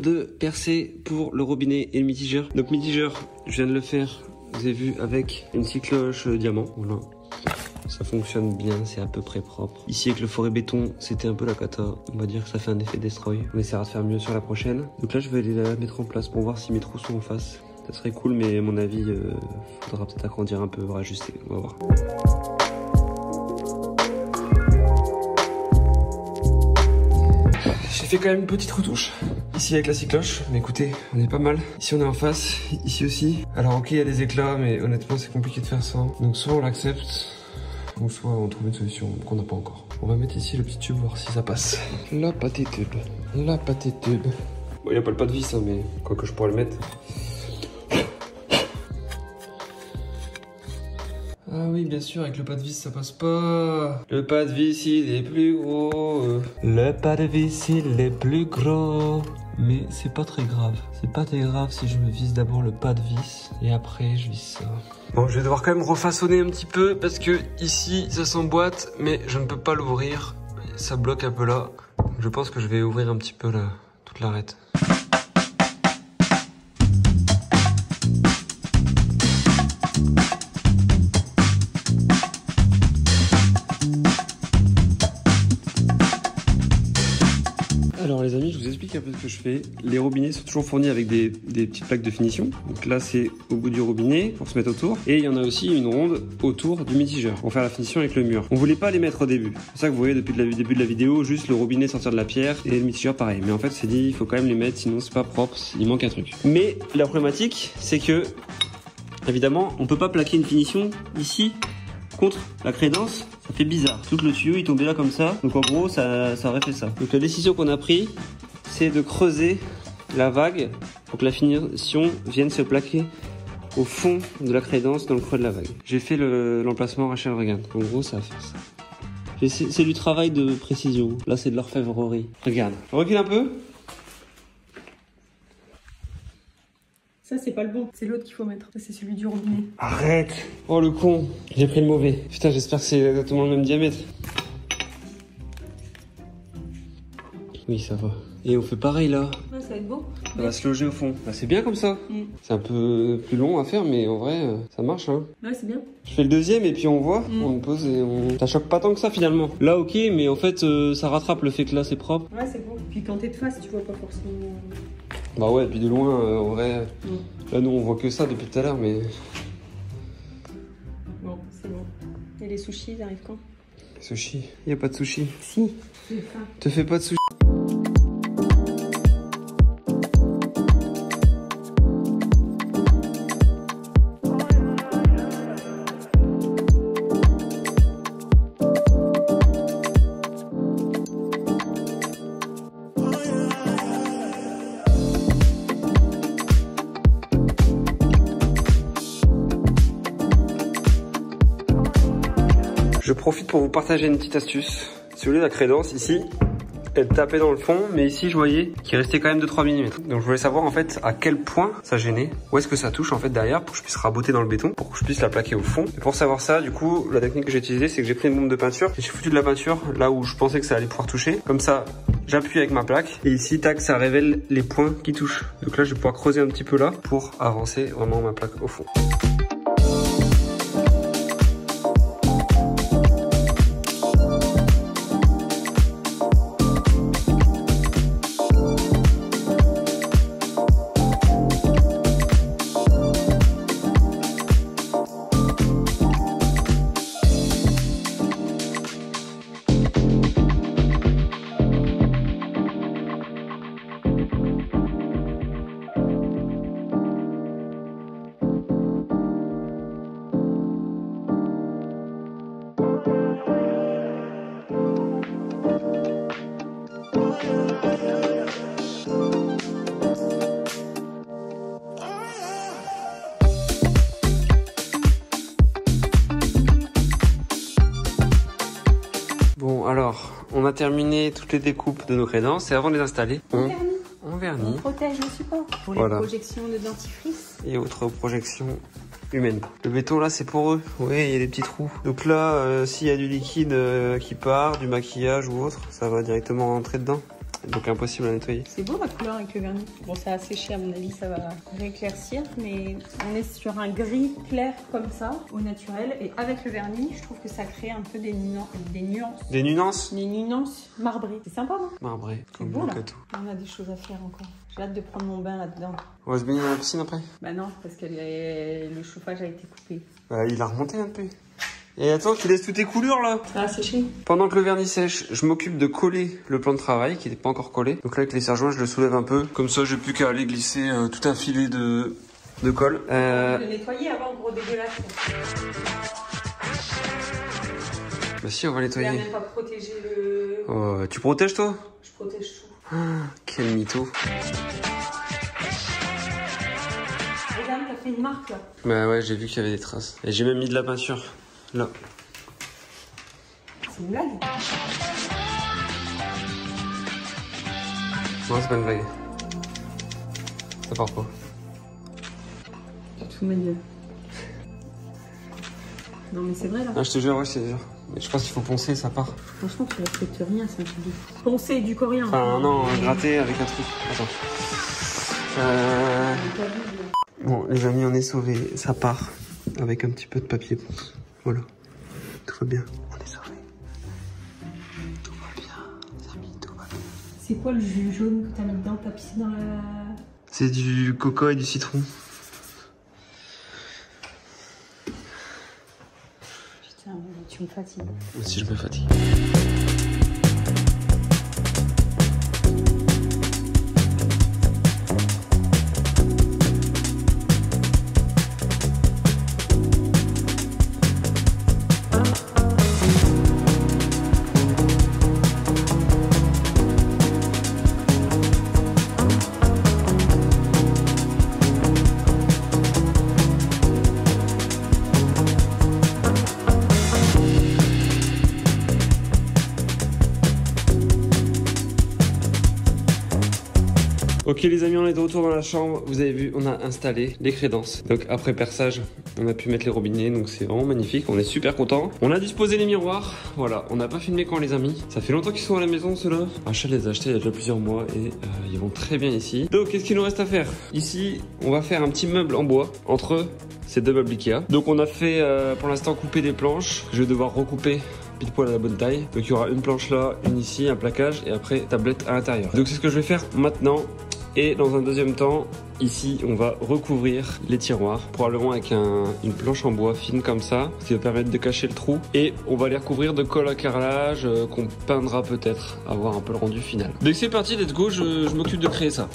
de percer pour le robinet et le mitigeur. Donc mitigeur, je viens de le faire, vous avez vu, avec une cycloche diamant. Voilà. Ça fonctionne bien, c'est à peu près propre. Ici avec le forêt béton, c'était un peu la cata. On va dire que ça fait un effet destroy. On essaiera de faire mieux sur la prochaine. Donc là je vais aller la mettre en place pour voir si mes trous sont en face. Ça serait cool, mais à mon avis, faudra peut-être agrandir un peu, rajuster. On va voir. J'ai fait quand même une petite retouche. Ici avec la cycloche, mais écoutez, on est pas mal. Ici on est en face, ici aussi. Alors ok, il y a des éclats, mais honnêtement c'est compliqué de faire ça. Donc soit on l'accepte, ou soit on trouve une solution qu'on n'a pas encore. On va mettre ici le petit tube, voir si ça passe. La pâté tube, la pâté tube. Bon, il n'y a pas le pas de vis, hein, mais quoi que je pourrais le mettre. Ah oui, bien sûr, avec le pas de vis, ça passe pas. Le pas de vis, il est plus gros. Le pas de vis, il est plus gros. Mais c'est pas très grave. C'est pas très grave si je me visse d'abord le pas de vis et après je visse ça. Bon, je vais devoir quand même refaçonner un petit peu parce que ici, ça s'emboîte, mais je ne peux pas l'ouvrir. Ça bloque un peu là. Je pense que je vais ouvrir un petit peu là, toute l'arête. Alors les amis, je vous explique un peu ce que je fais. Les robinets sont toujours fournis avec des petites plaques de finition. Donc là c'est au bout du robinet pour se mettre autour. Et il y en a aussi une ronde autour du mitigeur pour faire la finition avec le mur. On voulait pas les mettre au début. C'est pour ça que vous voyez depuis le début de la vidéo, juste le robinet sortir de la pierre et le mitigeur pareil. Mais en fait c'est dit, il faut quand même les mettre, sinon c'est pas propre, il manque un truc. Mais la problématique c'est que, évidemment, on peut pas plaquer une finition ici contre la crédence. Ça fait bizarre. Tout le tuyau il tombait là comme ça. Donc en gros ça aurait fait ça. Donc la décision qu'on a prise, c'est de creuser la vague pour que la finition vienne se plaquer au fond de la crédence dans le creux de la vague. J'ai fait l'emplacement, Rachel, regarde. En gros ça va faire ça. C'est du travail de précision. Là c'est de l'orfèvrerie. Regarde. Je recule un peu. Ça c'est pas le bon, c'est l'autre qu'il faut mettre. Ça c'est celui du robinet. Arrête. Oh le con. J'ai pris le mauvais. Putain, j'espère que c'est exactement le même diamètre. Oui, ça va. Et on fait pareil là. Ouais, ça va être beau. Ça va se loger au fond. Bah, c'est bien comme ça. C'est un peu plus long à faire, mais en vrai, ça marche. Hein. Ouais, c'est bien. Je fais le deuxième et puis on voit. On pose et on... Ça choque pas tant que ça finalement. Là, ok, mais en fait, ça rattrape le fait que là, c'est propre. Ouais, c'est beau. Puis quand t'es de face, tu vois pas forcément... Bah ouais, et puis de loin, en vrai... Là, nous, on voit que ça depuis tout à l'heure, mais... Bon, c'est bon. Et les sushis, ils arrivent quand? Sushi. Y a pas de sushi. Si. Te fais pas de sushi. Je profite pour vous partager une petite astuce. Si vous voulez, la crédence ici, elle tapait dans le fond, mais ici je voyais qu'il restait quand même 2-3 mm. Donc je voulais savoir en fait à quel point ça gênait, où est-ce que ça touche en fait derrière pour que je puisse raboter dans le béton, pour que je puisse la plaquer au fond. Et pour savoir ça, du coup, la technique que j'ai utilisée, c'est que j'ai pris une bombe de peinture et j'ai foutu de la peinture là où je pensais que ça allait pouvoir toucher. Comme ça, j'appuie avec ma plaque et ici, tac, ça révèle les points qui touchent. Donc là, je vais pouvoir creuser un petit peu là pour avancer vraiment ma plaque au fond. Bon alors, on a terminé toutes les découpes de nos crédences et avant de les installer, on vernit. On protège le support pour les projections de dentifrice. Et autres projections humaines. Le béton là c'est pour eux, oui il y a des petits trous. Donc là, s'il y a du liquide qui part, du maquillage ou autre, ça va directement rentrer dedans. Donc impossible à nettoyer. C'est beau la couleur avec le vernis. Bon, ça a séché, à mon avis, ça va rééclaircir, mais on est sur un gris clair comme ça, au naturel. Et avec le vernis, je trouve que ça crée un peu des nuances. Des nuances? Des nuances marbrées. C'est sympa, non? Marbré, comme beau, là. Gâteau. On a des choses à faire encore. J'ai hâte de prendre mon bain là-dedans. On va se baigner dans la piscine après? Bah non, parce que le chauffage a été coupé. Bah, il a remonté un peu. Et attends, tu laisses toutes tes coulures là. Ça a séché. Pendant que le vernis sèche, je m'occupe de coller le plan de travail qui n'est pas encore collé. Donc là avec les serre-joints, je le soulève un peu. Comme ça, j'ai plus qu'à aller glisser tout un filet de colle. Le nettoyer avant, gros dégueulasse. Bah si, on va Il nettoyer. a même pas protégé le... Oh, tu protèges toi? Je protège tout. Ah, quel mytho. Regarde, t'as fait une marque là. Bah ouais, j'ai vu qu'il y avait des traces. Et j'ai même mis de la peinture. Là. C'est une blague. Non, c'est pas une blague. Ça part pas. Tu te fous de ma gueule. Non mais c'est vrai là. Ah, je te jure, ouais, c'est dur. Mais je pense qu'il faut poncer, ça part. Franchement, tu respectes rien, c'est un truc de fou. Poncer du coréen. Enfin, non, gratter avec un truc. Attends. Bon, les amis, on est sauvés. Ça part avec un petit peu de papier ponce. Voilà. Tout va bien. On est sauvés. Tout va bien, les amis, tout va bien. C'est quoi le jus jaune que t'as mis dedans? T'as pissé dans la... C'est du coco et du citron. Putain, tu me fatigues. Moi aussi, je me fatigue. Ok les amis, on est de retour dans la chambre. Vous avez vu, on a installé les crédences. Donc après perçage, on a pu mettre les robinets. Donc c'est vraiment magnifique, on est super content. On a disposé les miroirs. Voilà, on n'a pas filmé quand on les a mis. Ça fait longtemps qu'ils sont à la maison ceux-là. Rachel les a achetés il y a déjà plusieurs mois et ils vont très bien ici. Donc qu'est-ce qu'il nous reste à faire? Ici, on va faire un petit meuble en bois entre ces deux meubles Ikea. Donc on a fait pour l'instant couper des planches. Je vais devoir recouper pile poil à la bonne taille. Donc il y aura une planche là, une ici, un plaquage et après tablette à l'intérieur. Donc c'est ce que je vais faire maintenant. Et dans un deuxième temps, ici, on va recouvrir les tiroirs, probablement avec une planche en bois fine comme ça, ce qui va permettre de cacher le trou. Et on va les recouvrir de colle à carrelage qu'on peindra peut-être, avoir un peu le rendu final. Donc c'est parti, let's go, je m'occupe de créer ça.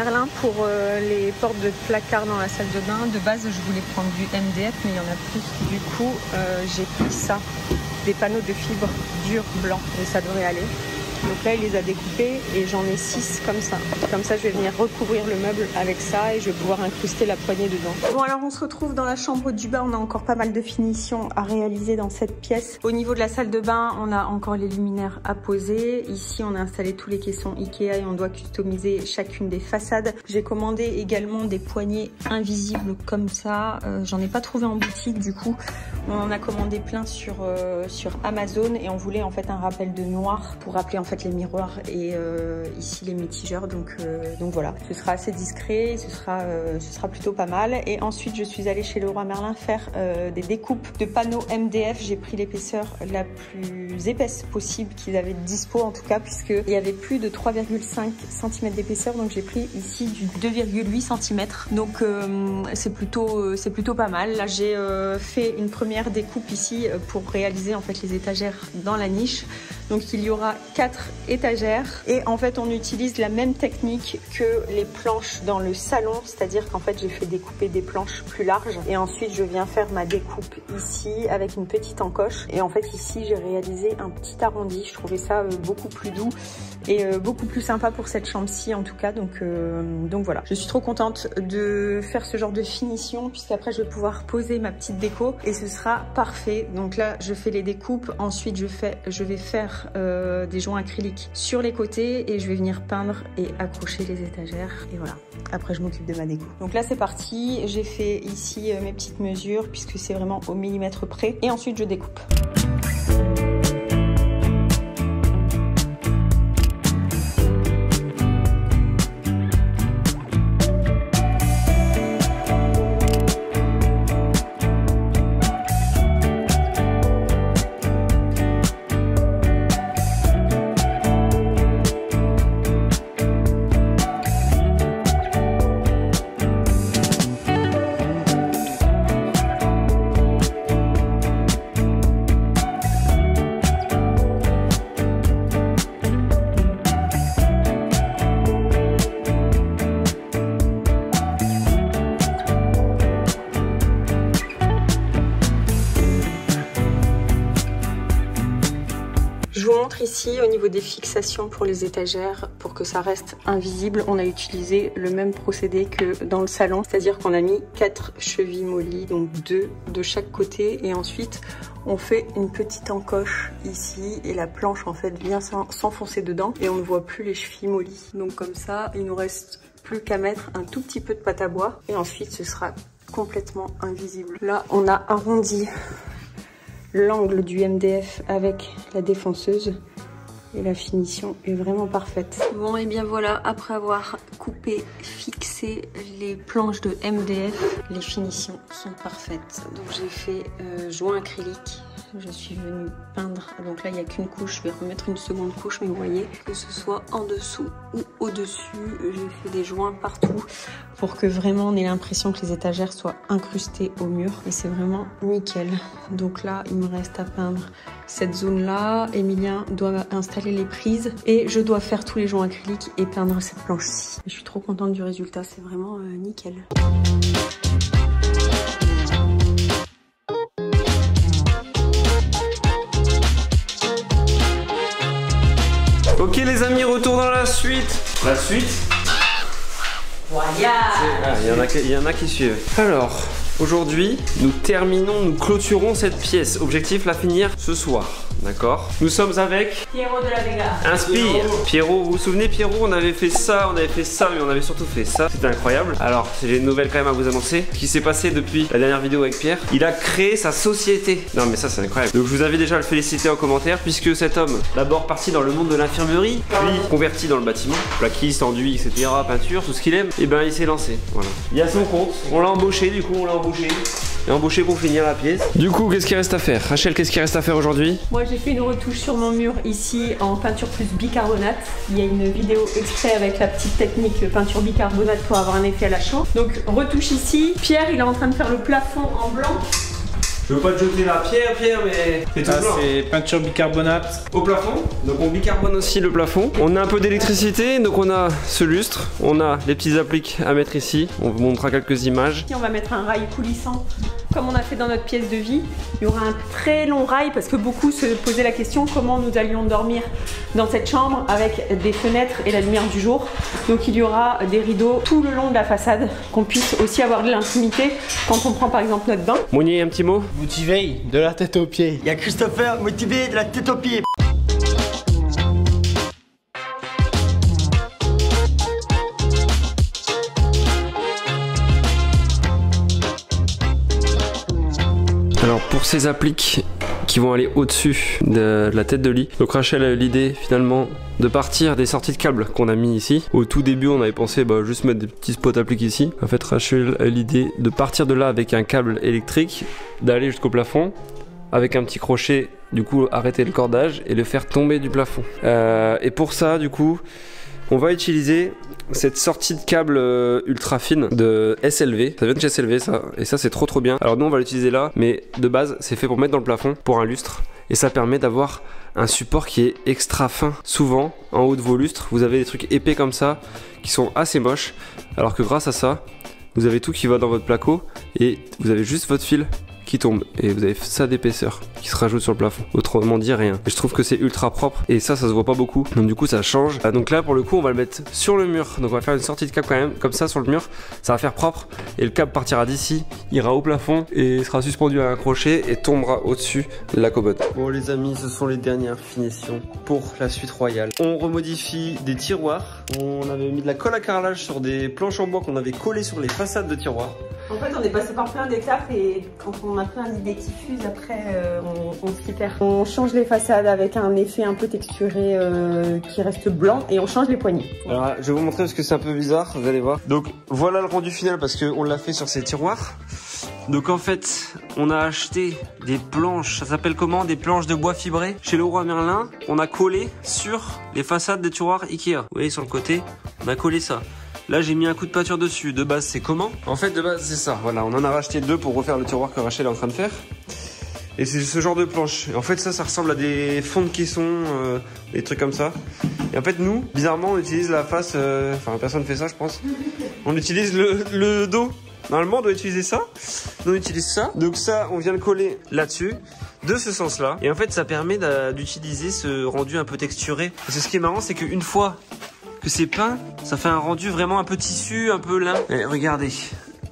Merlin pour les portes de placard dans la salle de bain. De base, je voulais prendre du MDF, mais il y en a plus. Du coup, j'ai pris ça, des panneaux de fibre dur blanc, et ça devrait aller. Donc là, il les a découpés et j'en ai 6 comme ça. Comme ça, je vais venir recouvrir le meuble avec ça et je vais pouvoir incruster la poignée dedans. Bon, alors on se retrouve dans la chambre du bain. On a encore pas mal de finitions à réaliser dans cette pièce. Au niveau de la salle de bain, on a encore les luminaires à poser. Ici, on a installé tous les caissons Ikea et on doit customiser chacune des façades. J'ai commandé également des poignées invisibles comme ça. J'en ai pas trouvé en boutique, du coup. On en a commandé plein sur Amazon et on voulait en fait un rappel de noir pour rappeler en fait les miroirs et ici les mitigeurs, donc voilà, ce sera assez discret, ce sera plutôt pas mal. Et ensuite je suis allée chez Leroy Merlin faire des découpes de panneaux MDF. J'ai pris l'épaisseur la plus épaisse possible qu'ils avaient dispo, en tout cas, puisqu'il y avait plus de 3,5 cm d'épaisseur, donc j'ai pris ici du 2,8 cm, donc c'est plutôt pas mal. Là j'ai fait une première découpe ici pour réaliser en fait les étagères dans la niche. Donc il y aura 4 étagères et en fait on utilise la même technique que les planches dans le salon, c'est-à-dire qu'en fait j'ai fait découper des planches plus larges et ensuite je viens faire ma découpe ici avec une petite encoche. Et en fait ici j'ai réalisé un petit arrondi. Je trouvais ça beaucoup plus doux et beaucoup plus sympa pour cette chambre-ci en tout cas, donc voilà. Je suis trop contente de faire ce genre de finition puisqu'après je vais pouvoir poser ma petite déco et ce sera parfait. Donc là je fais les découpes, ensuite je vais faire des joints acryliques sur les côtés et je vais venir peindre et accrocher les étagères et voilà. Après je m'occupe de ma déco. Donc là c'est parti, j'ai fait ici mes petites mesures puisque c'est vraiment au millimètre près et ensuite je découpe. Je vous montre ici au niveau des fixations pour les étagères, pour que ça reste invisible, on a utilisé le même procédé que dans le salon, c'est-à-dire qu'on a mis 4 chevilles mollies, donc 2 de chaque côté, et ensuite on fait une petite encoche ici et la planche en fait vient s'enfoncer dedans et on ne voit plus les chevilles mollies. Donc comme ça, il nous reste plus qu'à mettre un tout petit peu de pâte à bois et ensuite ce sera complètement invisible. Là, on a arrondi l'angle du MDF avec la défonceuse et la finition est vraiment parfaite. Bon et bien voilà, après avoir coupé, fixé les planches de MDF, les finitions sont parfaites. Donc j'ai fait joint acrylique, je suis venue peindre, donc là il n'y a qu'une couche, je vais remettre une seconde couche, mais vous voyez que ce soit en dessous ou au-dessus, j'ai fait des joints partout pour que vraiment on ait l'impression que les étagères soient incrustées au mur et c'est vraiment nickel. Donc là il me reste à peindre cette zone là, Emilien doit installer les prises et je dois faire tous les joints acryliques et peindre cette planche-ci. Je suis trop contente du résultat, c'est vraiment nickel. Ok les amis, retour dans la suite. La suite. Il y en a qui suivent. Alors, aujourd'hui, nous clôturons cette pièce. Objectif, la finir ce soir. D'accord. Nous sommes avec Pierrot de la Vega. Inspire. Pierrot, vous vous souvenez Pierrot, on avait fait ça, mais on avait surtout fait ça. C'était incroyable. Alors, j'ai une nouvelle quand même à vous annoncer. Ce qui s'est passé depuis la dernière vidéo avec Pierre. Il a créé sa société. Non mais ça c'est incroyable. Donc je vous avais déjà le félicité en commentaire puisque cet homme, d'abord parti dans le monde de l'infirmerie, puis converti dans le bâtiment, plaquiste, enduit, etc., peinture, tout ce qu'il aime, et ben il s'est lancé. Voilà. Il y a son compte. On l'a embauché, du coup on l'a embauché. Et embauché pour finir la pièce. Du coup, qu'est-ce qu'il reste à faire? Rachel, qu'est-ce qu'il reste à faire aujourd'hui? Moi, j'ai fait une retouche sur mon mur ici en peinture plus bicarbonate. Il y a une vidéo exprès avec la petite technique peinture bicarbonate pour avoir un effet à la chaux. Donc, retouche ici. Pierre, il est en train de faire le plafond en blanc. Je veux pas te jeter la pierre, mais c'est tout blanc. C'est peinture bicarbonate. Au plafond, donc on bicarbone aussi le plafond. On a un peu d'électricité, donc on a ce lustre, on a les petits appliques à mettre ici. On vous montrera quelques images. Ici, on va mettre un rail coulissant, comme on a fait dans notre pièce de vie. Il y aura un très long rail parce que beaucoup se posaient la question comment nous allions dormir dans cette chambre avec des fenêtres et la lumière du jour. Donc il y aura des rideaux tout le long de la façade, qu'on puisse aussi avoir de l'intimité quand on prend par exemple notre bain. Mounier, un petit mot? Motivé de la tête aux pieds. Il y a Christopher motivé de la tête aux pieds. Alors pour ces appliques qui vont aller au-dessus de la tête de lit, donc Rachel a eu l'idée finalement de partir des sorties de câbles qu'on a mis ici. Au tout début on avait pensé juste mettre des petits spots appliques ici. En fait Rachel a eu l'idée de partir de là avec un câble électrique, d'aller jusqu'au plafond avec un petit crochet, du coup arrêter le cordage et le faire tomber du plafond. Et pour ça du coup on va utiliser cette sortie de câble ultra fine de SLV. Ça vient de chez SLV ça, et ça c'est trop bien. Alors nous on va l'utiliser là, mais de base c'est fait pour mettre dans le plafond pour un lustre, et ça permet d'avoir un support qui est extra fin. Souvent en haut de vos lustres vous avez des trucs épais comme ça qui sont assez moches, alors que grâce à ça vous avez tout qui va dans votre placo et vous avez juste votre fil qui tombe, et vous avez ça d'épaisseur qui se rajoute sur le plafond, autrement dit rien. Et je trouve que c'est ultra propre, et ça se voit pas beaucoup, donc du coup ça change. Donc là pour le coup on va le mettre sur le mur, donc on va faire une sortie de câble quand même comme ça sur le mur, ça va faire propre, et le câble partira d'ici, ira au plafond et sera suspendu à un crochet et tombera au-dessus de la commode. Bon les amis, ce sont les dernières finitions pour la suite royale. On remodifie des tiroirs, on avait mis de la colle à carrelage sur des planches en bois qu'on avait collées sur les façades de tiroirs. En fait, on est passé par plein d'étapes et quand on a plein d'idées qui fusent, après, on s'y perd. On change les façades avec un effet un peu texturé qui reste blanc, et on change les poignées. Alors, je vais vous montrer parce que c'est un peu bizarre, vous allez voir. Donc, voilà le rendu final parce qu'on l'a fait sur ces tiroirs. Donc, en fait, on a acheté des planches, ça s'appelle comment? Des planches de bois fibré chez Leroy Merlin. On a collé sur les façades des tiroirs Ikea. Vous voyez, sur le côté, on a collé ça. Là j'ai mis un coup de peinture dessus. De base c'est comment? En fait de base c'est ça, voilà, on en a racheté deux pour refaire le tiroir que Rachel est en train de faire. Et c'est ce genre de planche. Et en fait ça ressemble à des fonds de caisson, des trucs comme ça. Et en fait nous, bizarrement on utilise la face, enfin personne fait ça je pense. On utilise le dos. Normalement on doit utiliser ça. Nous on utilise ça. Donc ça on vient le coller là-dessus, de ce sens là. Et en fait ça permet d'utiliser ce rendu un peu texturé. Parce que ce qui est marrant c'est qu'une fois que c'est peint, ça fait un rendu vraiment un peu tissu, un peu lin. Et regardez,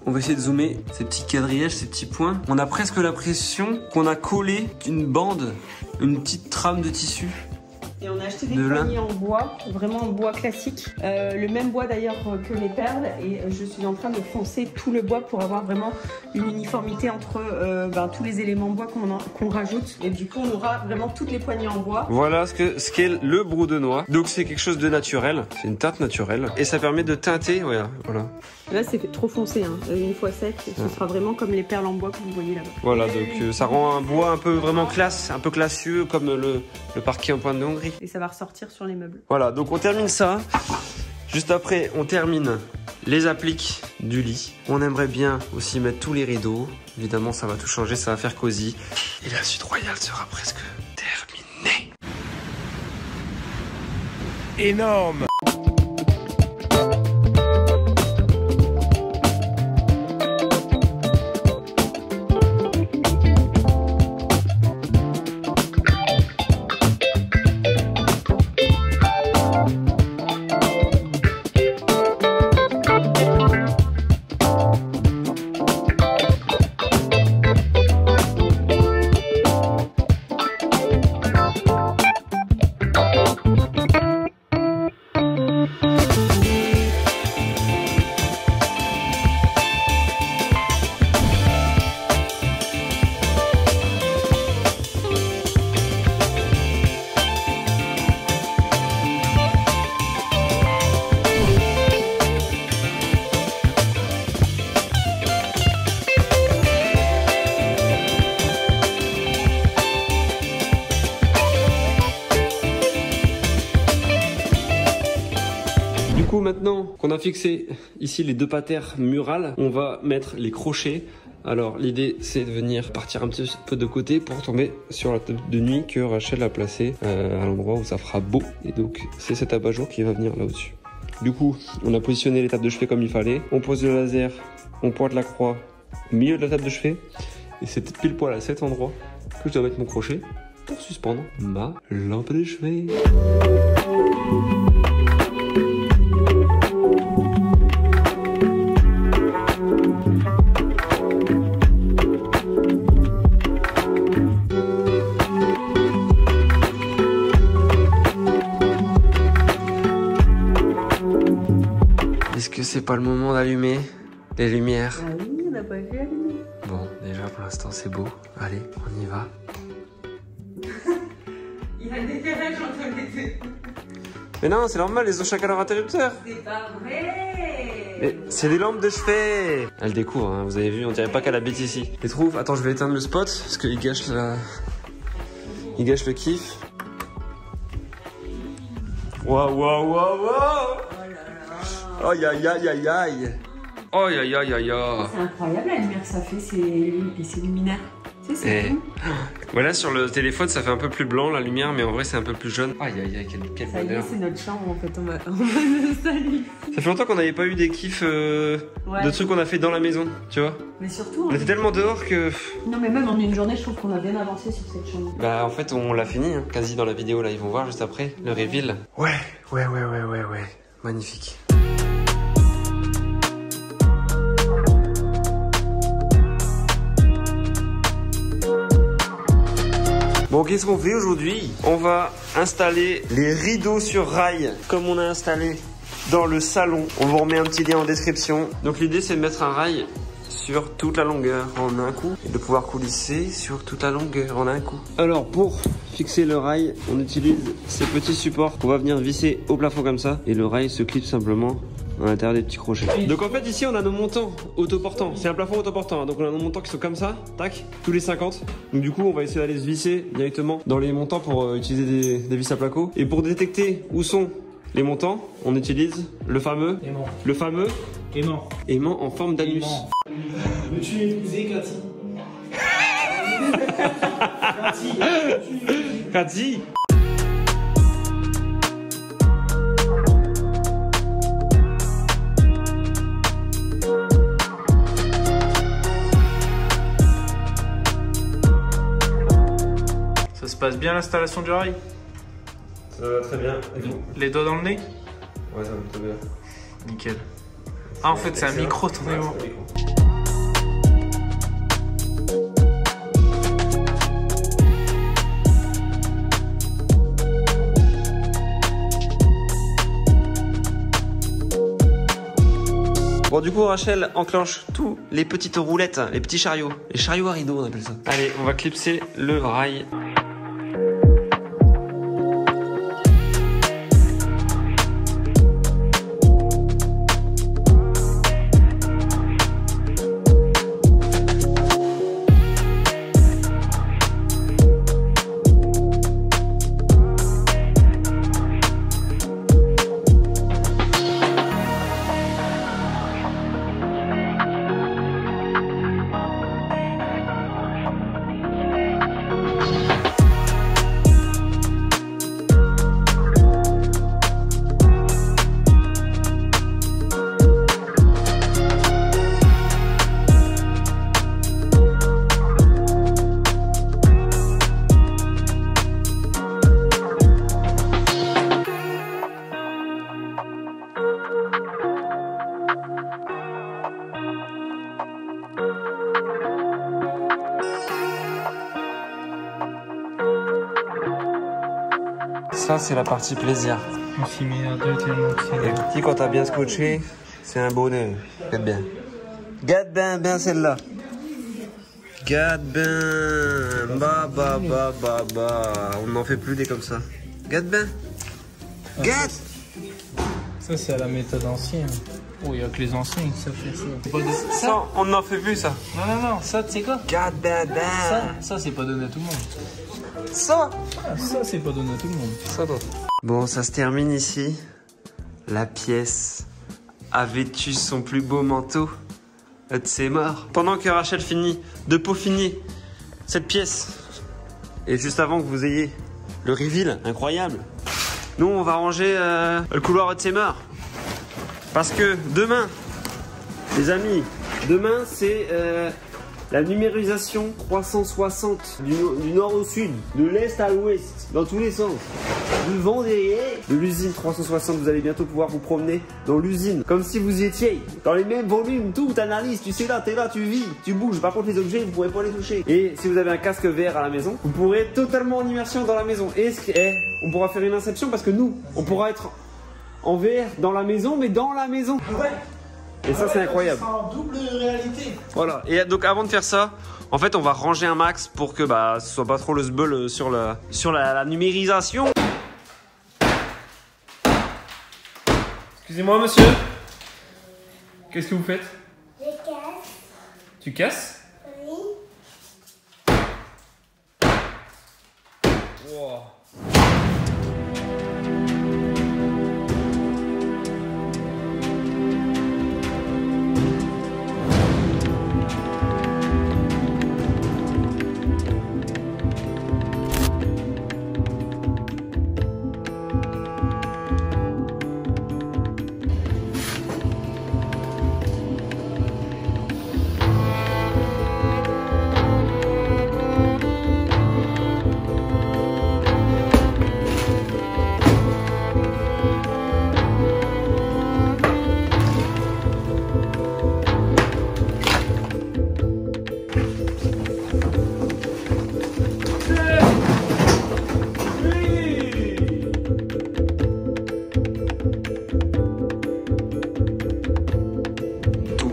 on va essayer de zoomer ces petits quadrillages, ces petits points. On a presque l'impression qu'on a collé une bande, une petite trame de tissu. Et on a acheté des poignées en bois, vraiment en bois classique. Le même bois d'ailleurs que les perles. Et je suis en train de foncer tout le bois pour avoir vraiment une uniformité entre tous les éléments bois qu'on rajoute. Et du coup, on aura vraiment toutes les poignées en bois. Voilà ce qu'est le Broudenois. Donc c'est quelque chose de naturel, c'est une teinte naturelle. Et ça permet de teinter, voilà. Là, c'est trop foncé, hein. Une fois sec, ce sera vraiment comme les perles en bois que vous voyez là-bas. Voilà, donc ça rend un bois un peu vraiment classe, un peu classieux, comme le parquet en pointe de Hongrie. Et ça va ressortir sur les meubles. Voilà, donc on termine ça. Juste après, on termine les appliques du lit. On aimerait bien aussi mettre tous les rideaux. Évidemment, ça va tout changer, ça va faire cosy. Et la suite royale sera presque terminée. Énorme. Maintenant qu'on a fixé ici les deux patères murales, on va mettre les crochets Alors l'idée c'est de venir partir un petit peu de côté pour tomber sur la table de nuit que Rachel a placée à l'endroit où ça fera beau. Et donc c'est cet abat-jour qui va venir là au-dessus. Du coup, on a positionné les tables de chevet comme il fallait. On pose le laser, on pointe la croix au milieu de la table de chevet. Et c'est pile poil à cet endroit que je dois mettre mon crochet pour suspendre ma lampe de chevet. Est-ce que c'est pas le moment d'allumer les lumières? Ah oui, on n'a pas vu allumer. Bon, déjà pour l'instant c'est beau. Allez, on y va. Il y a un décalage entre les deux. Mais non, c'est normal, ils ont chacun leur interrupteur. C'est pas vrai. Mais c'est des lampes de chevet. Elle découvre, hein, vous avez vu, on dirait pas qu'elle habite ici. Les trouve. Attends, je vais éteindre le spot parce qu'il gâche la... Il gâche le kiff. Waouh, waouh, waouh, waouh. Aïe, aïe, aïe, aïe, aïe. Aïe, aïe, aïe, aïe, aïe. C'est incroyable la lumière que ça fait, c'est luminaire. Tu sais, c'est fou. Voilà, sur le téléphone, ça fait un peu plus blanc la lumière, mais en vrai, c'est un peu plus jaune. Aïe, aïe, aïe, quel Ça y est, bonheur. c'est notre chambre en fait, on va s'installer. Ça fait longtemps qu'on n'avait pas eu des kiffs de trucs qu'on a fait dans la maison, tu vois. Mais surtout... On était tellement dehors que... Non mais même en une journée, je trouve qu'on a bien avancé sur cette chambre. Bah en fait, on l'a fini, hein, quasi dans la vidéo, là, ils vont voir juste après, le reveal. Ouais. Magnifique. Bon, qu'est-ce qu'on fait aujourd'hui? On va installer les rideaux sur rail, comme on a installé dans le salon. On vous remet un petit lien en description. Donc l'idée, c'est de mettre un rail sur toute la longueur en un coup et de pouvoir coulisser sur toute la longueur en un coup. Alors pour fixer le rail, on utilise ces petits supports qu'on va venir visser au plafond comme ça et le rail se clip simplement à l'intérieur des petits crochets. Donc en fait ici on a nos montants autoportants, c'est un plafond autoportant, hein. Donc on a nos montants qui sont comme ça, tac, tous les 50. Donc du coup on va essayer d'aller se visser directement dans les montants pour utiliser des vis à placo. Et pour détecter où sont les montants, on utilise le fameux aimant en forme d'anus. Veux-tu épouser Cathy? Cathy. Ça se passe bien l'installation du rail? Ça va très bien. Et vous? Les doigts dans le nez? Ouais, ça va plutôt bien. Nickel. Ah en fait c'est un micro ton aimant. Bon du coup Rachel enclenche tous les petites roulettes, les petits chariots, les chariots à rideaux on appelle ça. Allez, on va clipser le rail. Ça c'est la partie plaisir. On s'y met à deux tellement que Et petit quand t'as bien scotché, c'est un bonheur. Regarde bien. Regarde bien celle-là. Regarde bien. Bah. On n'en fait plus des comme ça. Regarde bien. Regarde. Ça c'est à la méthode ancienne. Oh, il n'y a que les anciens qui savent faire ça. C'est pas de... Ça, on n'en fait plus ça. Non, ça tu sais quoi? Regarde bien. Ça c'est pas donné à tout le monde. Ça C'est pas donné à tout le monde. Ça non. Bon, ça se termine ici. La pièce a vêtu son plus beau manteau. C'est mort. Pendant que Rachel finit de peaufiner cette pièce, et juste avant que vous ayez le reveal incroyable, nous on va ranger le couloir Hotsemer. Parce que demain, les amis, demain c'est la numérisation 360 du nord au sud, de l'est à l'ouest, dans tous les sens. Du vent derrière, de l'usine 360, vous allez bientôt pouvoir vous promener dans l'usine, comme si vous étiez dans les mêmes volumes, tout, t'analyses, tu sais là, t'es là, tu vis, tu bouges. Par contre les objets, vous pourrez pas les toucher. Et si vous avez un casque VR à la maison, vous pourrez être totalement en immersion dans la maison. Et on pourra faire une inception parce que nous, on pourra être en VR dans la maison, mais dans la maison. Ouais. Et ça, c'est incroyable. Ça sera en double réalité. Voilà. Et donc, avant de faire ça, en fait, on va ranger un max pour que ce soit pas trop le sbeul sur la numérisation. Excusez-moi, monsieur. Qu'est-ce que vous faites? Je casse. Tu casses? Oui. Wow.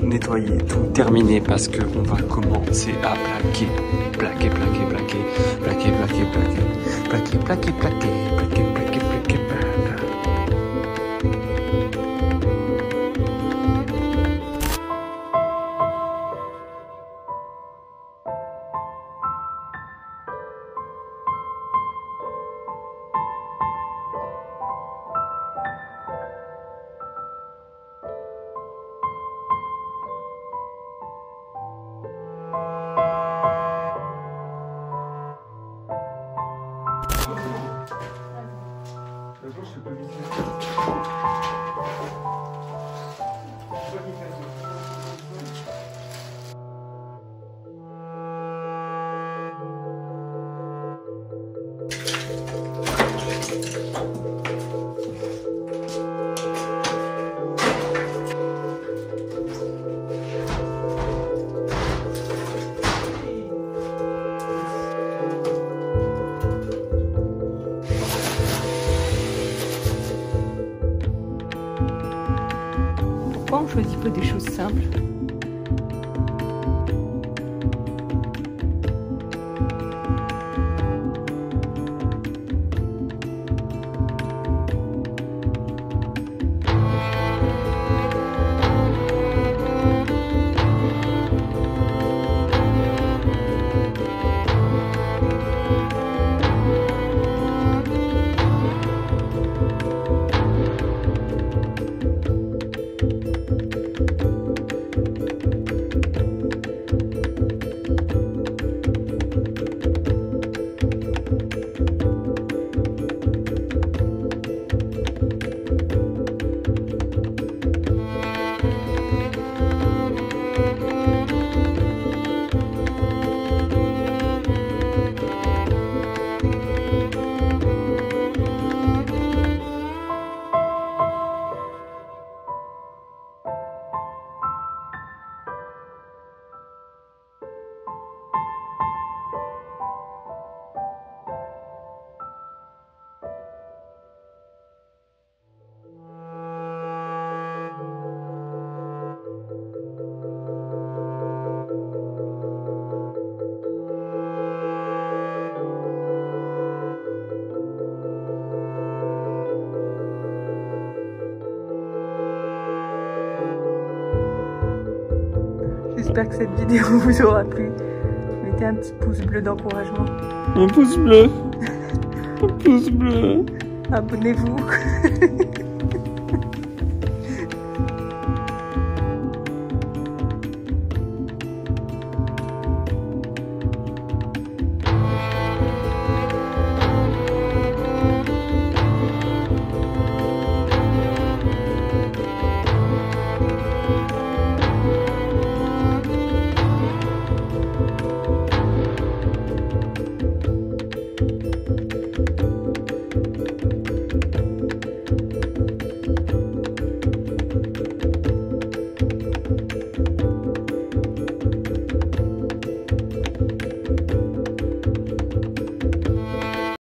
Nettoyer, tout terminé parce que on va commencer à plaquer. Pourquoi on choisit pas des choses simples? J'espère que cette vidéo vous aura plu. Mettez un petit pouce bleu d'encouragement. Un pouce bleu. Un pouce bleu. Abonnez-vous.